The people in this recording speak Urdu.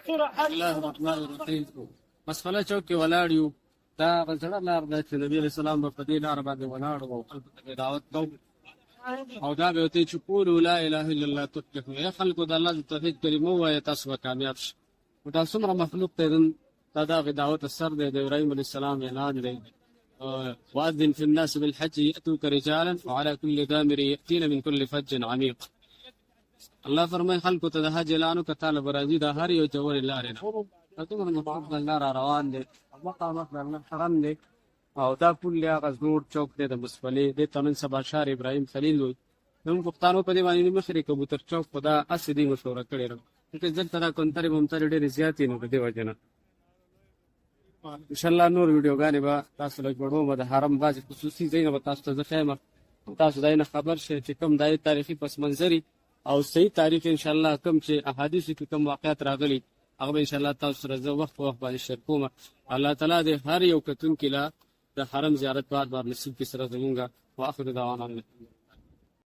الله الرحمن الرحيم. مسفله چوک کې ولاړ یو دا غزړه لار د نبی رسول الله په دې لار باندې ولاړ او خلکو ته دعوت کوو او دا به ته چې قولوا لا اله الا الله تفلحوا. یا خلکو د الله د توحید کلمه وایي تاسو به کامیاب شئ. دا څومره مخلوق ته دا دعوت السر دی د ابراهیم علیه السلام اعلان دی. وأذن في الناس بالحج يأتوك رجالا وعلى كل ضامر يأتين من كل فج عميق. الله فرمای خلکو ته د حج اعلان وکړه تعالی برازي د هر یو جوړ لارې نه څومره مخلوق الله را روان دی. مقام حرم دی او دا پل هغه زوړ چوک دی د مسفلې د تنن سبا شار ابراهیم خلیل وي. نو پښتانو په دې باندې مشري کبوتر چوک په دا اصلي مشوره کړې ده چې دلته دا کونتري ممتري ډېرې زیاتې نو په دې وجه نه ان شاء الله نور ویډیوګانې به تاسو له جوړو به د حرم بعضې خصوصي ځایونه به تاسو ته زه ښیم تاسو دای نه خبر شئ چې کوم دای تاریخي پس منظري او صحیح تاریخ ان شاء الله کوم چې احادیث کې کوم واقعیت راغلي هغه به ان شاء الله تاسو سره زه وخت په وخت باندې شیر کوم. الله تعالی دې هر یو کتونکي له د حرم زیارت بار بار نصیب کړي سره زمونږ واخر دعوانا